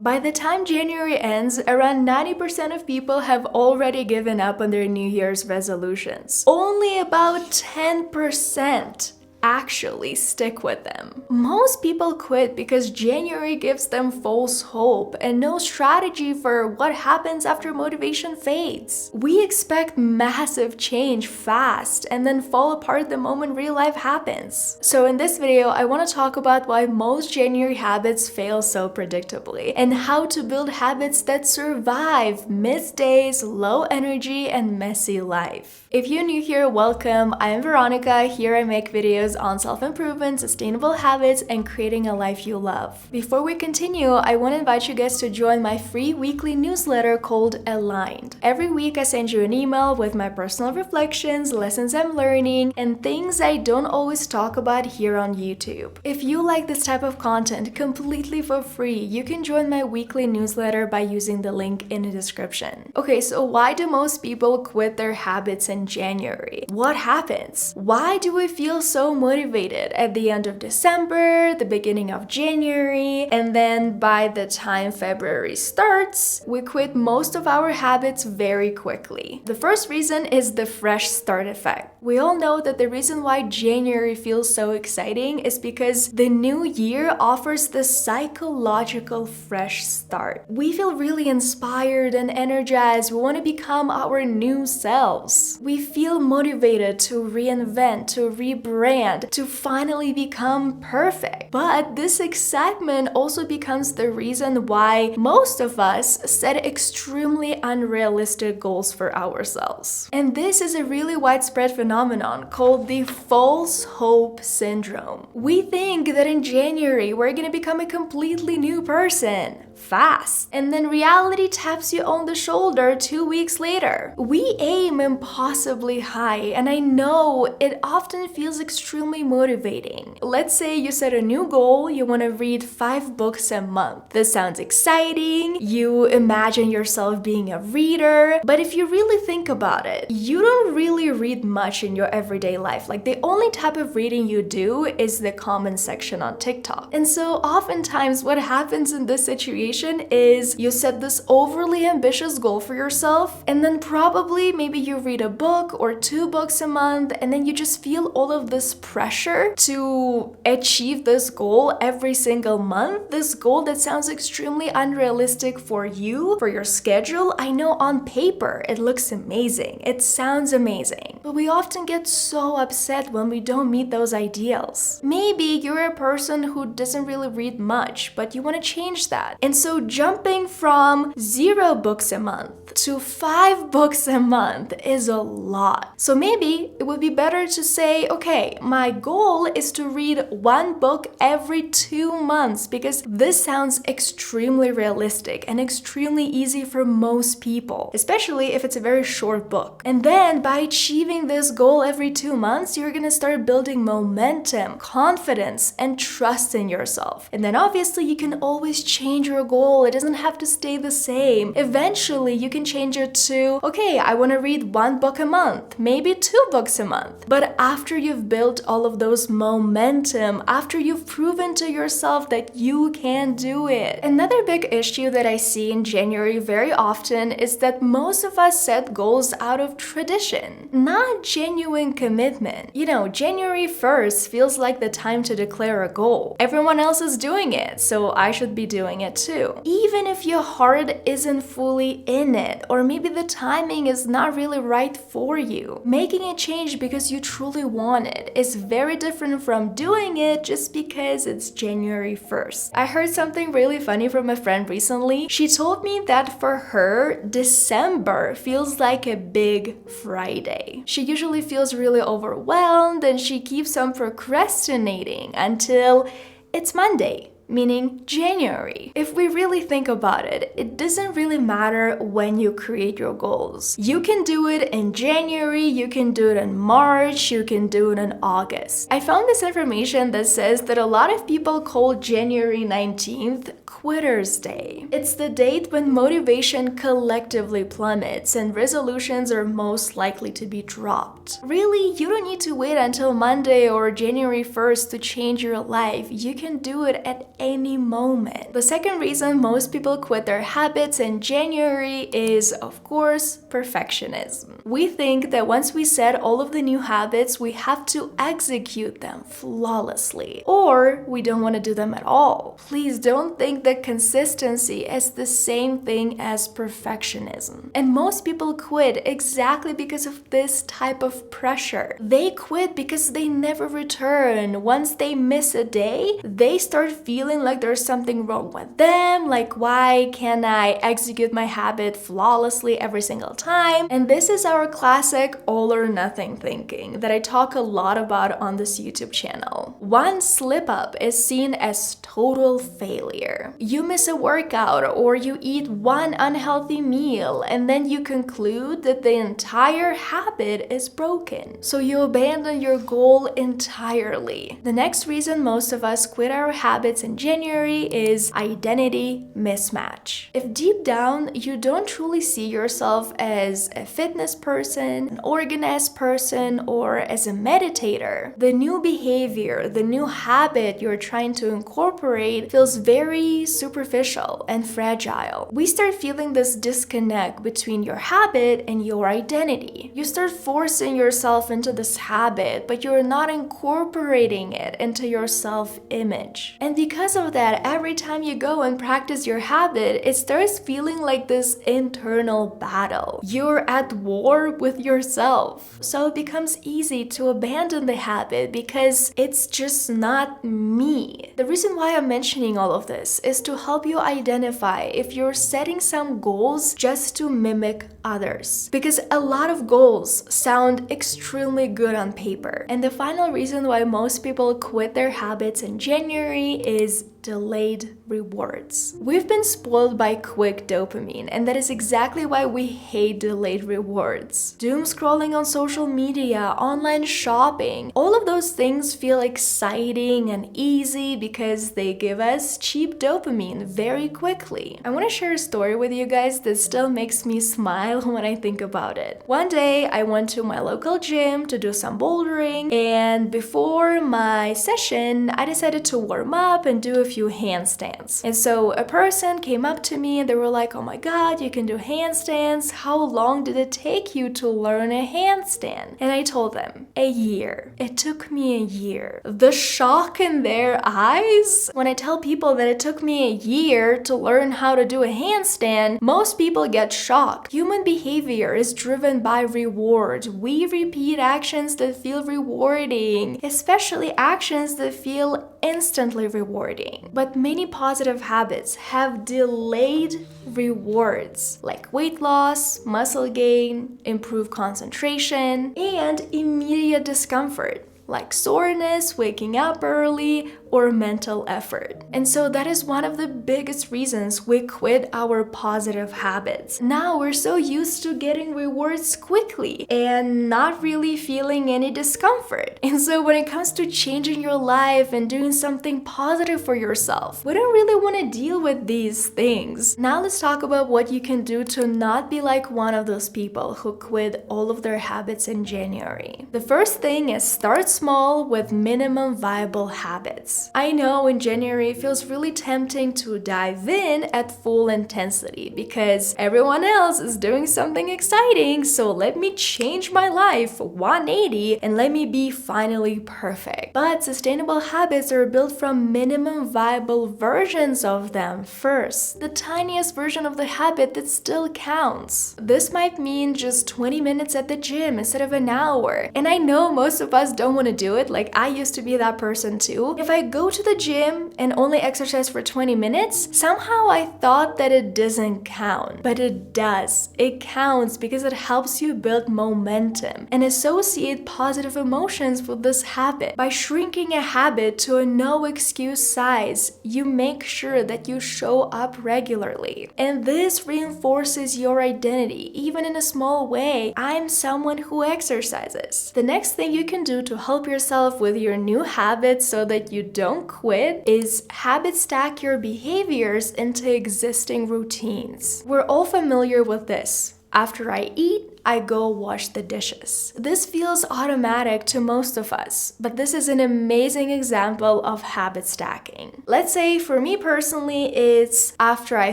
By the time January ends, around 90% of people have already given up on their New Year's resolutions. Only about 10% actually stick with them. Most people quit because January gives them false hope and no strategy for what happens after motivation fades. We expect massive change fast and then fall apart the moment real life happens. So in this video, I want to talk about why most January habits fail so predictably and how to build habits that survive missed days, low energy, and messy life. If you're new here, welcome. I am Veronika. Here I make videos on self-improvement, sustainable habits, and creating a life you love. Before we continue, I want to invite you guys to join my free weekly newsletter called Aligned. Every week I send you an email with my personal reflections, lessons I'm learning, and things I don't always talk about here on YouTube. If you like this type of content completely for free, you can join my weekly newsletter by using the link in the description. Okay, so why do most people quit their habits in January? What happens? Why do we feel so motivated at the end of December, the beginning of January, and then by the time February starts, we quit most of our habits very quickly? The first reason is the fresh start effect. We all know that the reason why January feels so exciting is because the new year offers the psychological fresh start. We feel really inspired and energized. We want to become our new selves. We feel motivated to reinvent, to rebrand, to finally become perfect. But this excitement also becomes the reason why most of us set extremely unrealistic goals for ourselves. And this is a really widespread phenomenon called the false hope syndrome. We think that in January we're gonna become a completely new person fast, and then reality taps you on the shoulder 2 weeks later. We aim impossibly high, and I know it often feels extremely motivating. Let's say you set a new goal, you want to read 5 books a month. This sounds exciting, you imagine yourself being a reader, but if you really think about it, you don't really read much in your everyday life. Like, the only type of reading you do is the comment section on TikTok. And so oftentimes what happens in this situation is you set this overly ambitious goal for yourself, and then probably maybe you read a book or 2 books a month, and then you just feel all of this pressure to achieve this goal every single month. This goal that sounds extremely unrealistic for you, for your schedule. I know on paper it looks amazing, it sounds amazing, but we often get so upset when we don't meet those ideals. Maybe you're a person who doesn't really read much, but you want to change that. And so jumping from 0 books a month to 5 books a month is a lot. So maybe it would be better to say, okay, my goal is to read 1 book every 2 months, because this sounds extremely realistic and extremely easy for most people, especially if it's a very short book. And then by achieving this goal every 2 months, you're gonna start building momentum, confidence, and trust in yourself. And then obviously you can always change your goal. It doesn't have to stay the same. Eventually you can change it to, okay, I want to read 1 book a month, maybe 2 books a month. But after you've built all of those momentum, after you've proven to yourself that you can do it. Another big issue that I see in January very often is that most of us set goals out of tradition, not genuine commitment. You know, January 1st feels like the time to declare a goal. Everyone else is doing it, so I should be doing it too. Even if your heart isn't fully in it, or maybe the timing is not really right for you, making a change because you truly want it is very different from doing it just because it's January 1st. I heard something really funny from a friend recently. She told me that for her, December feels like a big Friday. She usually feels really overwhelmed and she keeps on procrastinating until it's Monday, meaning January. If we really think about it, it doesn't really matter when you create your goals. You can do it in January, you can do it in March, you can do it in August. I found this information that says that a lot of people call January 19th Quitter's Day. It's the date when motivation collectively plummets and resolutions are most likely to be dropped. Really, you don't need to wait until Monday or January 1st to change your life. You can do it at any moment. The second reason most people quit their habits in January is, of course, perfectionism. We think that once we set all of the new habits, we have to execute them flawlessly, or we don't want to do them at all. Please don't think that consistency is the same thing as perfectionism. And most people quit exactly because of this type of pressure. They quit because they never return. Once they miss a day, they start feeling like there's something wrong with them, like why can't I execute my habit flawlessly every single time? And this is our classic all or nothing thinking that I talk a lot about on this YouTube channel. One slip up is seen as total failure. You miss a workout or you eat one unhealthy meal and then you conclude that the entire habit is broken. So you abandon your goal entirely. The next reason most of us quit our habits in January is identity mismatch. If deep down you don't truly see yourself as a fitness person, an organized person, or as a meditator, the new behavior, the new habit you're trying to incorporate feels very superficial and fragile. We start feeling this disconnect between your habit and your identity. You start forcing yourself into this habit, but you're not incorporating it into your self-image. And because of that, every time you go and practice your habit, it starts feeling like this internal battle. You're at war with yourself. So it becomes easy to abandon the habit because it's just not me. The reason why I'm mentioning all of this is to help you identify if you're setting some goals just to mimic others. Because a lot of goals sound extremely good on paper. And the final reason why most people quit their habits in January is delayed rewards. We've been spoiled by quick dopamine, and that is exactly why we hate delayed rewards. Doom scrolling on social media, online shopping, all of those things feel exciting and easy because they give us cheap dopamine very quickly. I want to share a story with you guys that still makes me smile when I think about it. One day I went to my local gym to do some bouldering, and before my session I decided to warm up and do a few handstands. And so a person came up to me and they were like, "Oh my god, you can do handstands. How long did it take you to learn a handstand?" And I told them, a year. It took me a year. The shock in their eyes when I tell people that it took me a year to learn how to do a handstand, most people get shocked. Human behavior is driven by reward. We repeat actions that feel rewarding, especially actions that feel instantly rewarding. But many positive habits have delayed rewards, like weight loss, muscle gain, improved concentration, and immediate discomfort, like soreness, waking up early, or mental effort. And so that is one of the biggest reasons we quit our positive habits. Now we're so used to getting rewards quickly and not really feeling any discomfort. And so when it comes to changing your life and doing something positive for yourself, we don't really want to deal with these things. Now let's talk about what you can do to not be like one of those people who quit all of their habits in January. The first thing is start small with minimum viable habits. I know in January it feels really tempting to dive in at full intensity because everyone else is doing something exciting, so let me change my life 180 and let me be finally perfect. But sustainable habits are built from minimum viable versions of them first, the tiniest version of the habit that still counts. This might mean just 20 minutes at the gym instead of an hour. And I know most of us don't want to do it, like I used to be that person too. If I go to the gym and only exercise for 20 minutes, somehow I thought that it doesn't count. But it does. It counts because it helps you build momentum and associate positive emotions with this habit. By shrinking a habit to a no excuse size, you make sure that you show up regularly. And this reinforces your identity, even in a small way. I'm someone who exercises. The next thing you can do to help yourself with your new habits so that you don't quit is habit stack your behaviors into existing routines. We're all familiar with this. After I eat, I go wash the dishes. This feels automatic to most of us, but this is an amazing example of habit stacking. Let's say for me personally, it's after I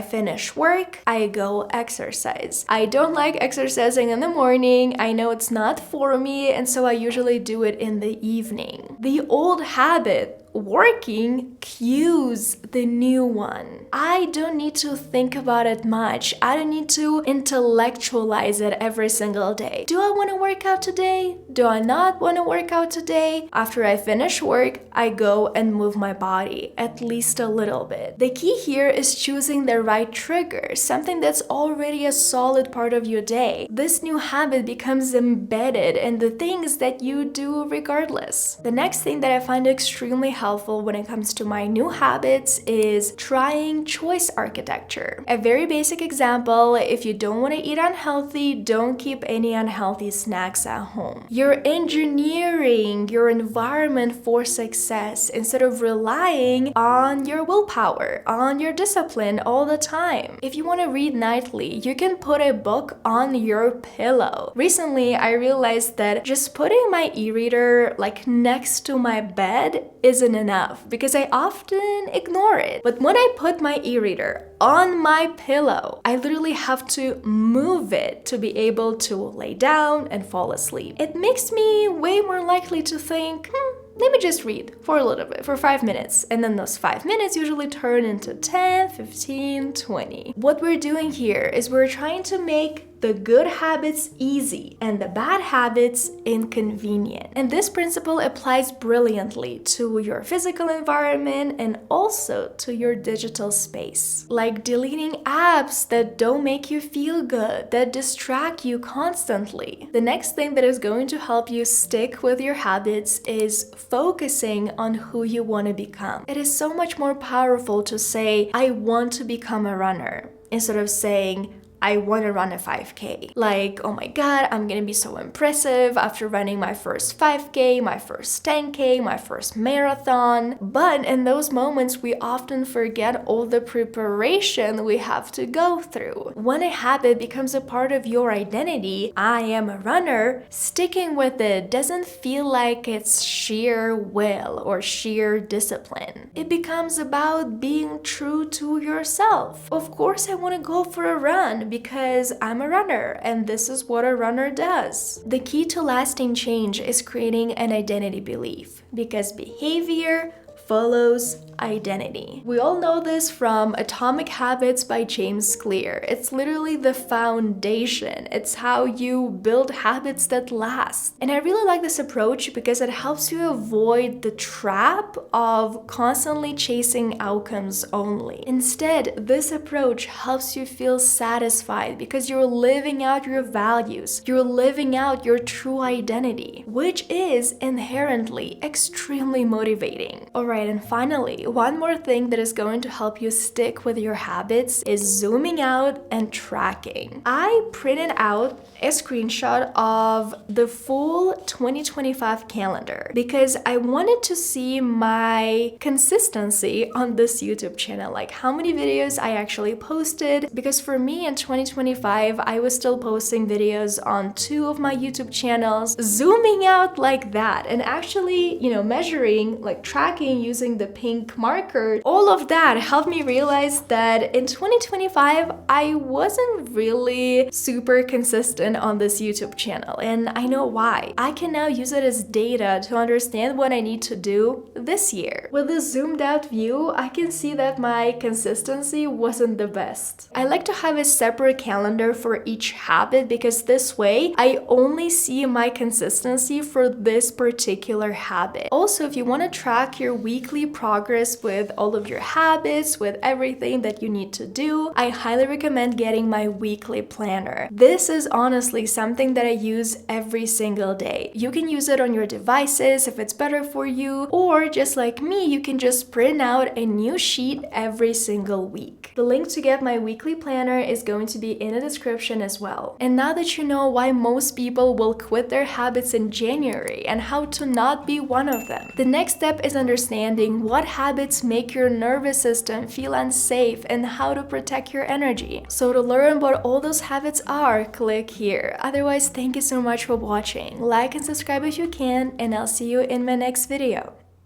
finish work, I go exercise. I don't like exercising in the morning. I know it's not for me, and so I usually do it in the evening. The old habit working cues the new one. I don't need to think about it much. I don't need to intellectualize it every single day. Do I want to work out today? Do I not want to work out today? After I finish work, I go and move my body, at least a little bit. The key here is choosing the right trigger, something that's already a solid part of your day. This new habit becomes embedded in the things that you do regardless. The next thing that I find extremely helpful when it comes to my new habits is trying choice architecture. A very basic example, if you don't want to eat unhealthy, don't keep any unhealthy snacks at home. You're engineering your environment for success instead of relying on your willpower, on your discipline all the time. If you want to read nightly, you can put a book on your pillow. Recently, I realized that just putting my e-reader next to my bed isn't enough because I often ignore it. But when I put my e-reader on my pillow, I literally have to move it to be able to lay down and fall asleep. It makes me way more likely to think, let me just read for a little bit, for 5 minutes. And then those 5 minutes usually turn into 10, 15, 20. What we're doing here is we're trying to make the good habits easy and the bad habits inconvenient. And this principle applies brilliantly to your physical environment and also to your digital space. Like deleting apps that don't make you feel good, that distract you constantly. The next thing that is going to help you stick with your habits is focusing on who you want to become. It is so much more powerful to say, I want to become a runner, instead of saying, I want to run a 5K. Like, oh my God, I'm gonna be so impressive after running my first 5K, my first 10K, my first marathon. But in those moments, we often forget all the preparation we have to go through. When a habit becomes a part of your identity, I am a runner, sticking with it doesn't feel like it's sheer will or sheer discipline. It becomes about being true to yourself. Of course, I want to go for a run because I'm a runner and this is what a runner does. The key to lasting change is creating an identity belief, because behavior follows identity. We all know this from Atomic Habits by James Clear. It's literally the foundation. It's how you build habits that last. And I really like this approach because it helps you avoid the trap of constantly chasing outcomes only. Instead, this approach helps you feel satisfied because you're living out your values. You're living out your true identity, which is inherently extremely motivating. Alright, and finally, one more thing that is going to help you stick with your habits is zooming out and tracking. I printed out a screenshot of the full 2025 calendar because I wanted to see my consistency on this YouTube channel, like how many videos I actually posted, because for me in 2025, I was still posting videos on 2 of my YouTube channels. Zooming out like that and actually, measuring, tracking using the pink marker, all of that helped me realize that in 2025, I wasn't really super consistent on this YouTube channel, and I know why. I can now use it as data to understand what I need to do this year. With this zoomed out view, I can see that my consistency wasn't the best. I like to have a separate calendar for each habit because this way, I only see my consistency for this particular habit. Also, if you want to track your weekly progress with all of your habits, with everything that you need to do, I highly recommend getting my weekly planner. This is honestly something that I use every single day. You can use it on your devices if it's better for you, or just like me, you can just print out a new sheet every single week. The link to get my weekly planner is going to be in the description as well. And now that you know why most people will quit their habits in January and how to not be one of them, the next step is understanding what habits make your nervous system feel unsafe and how to protect your energy. So to learn what all those habits are, click here. Otherwise, thank you so much for watching. Like and subscribe if you can, and I'll see you in my next video.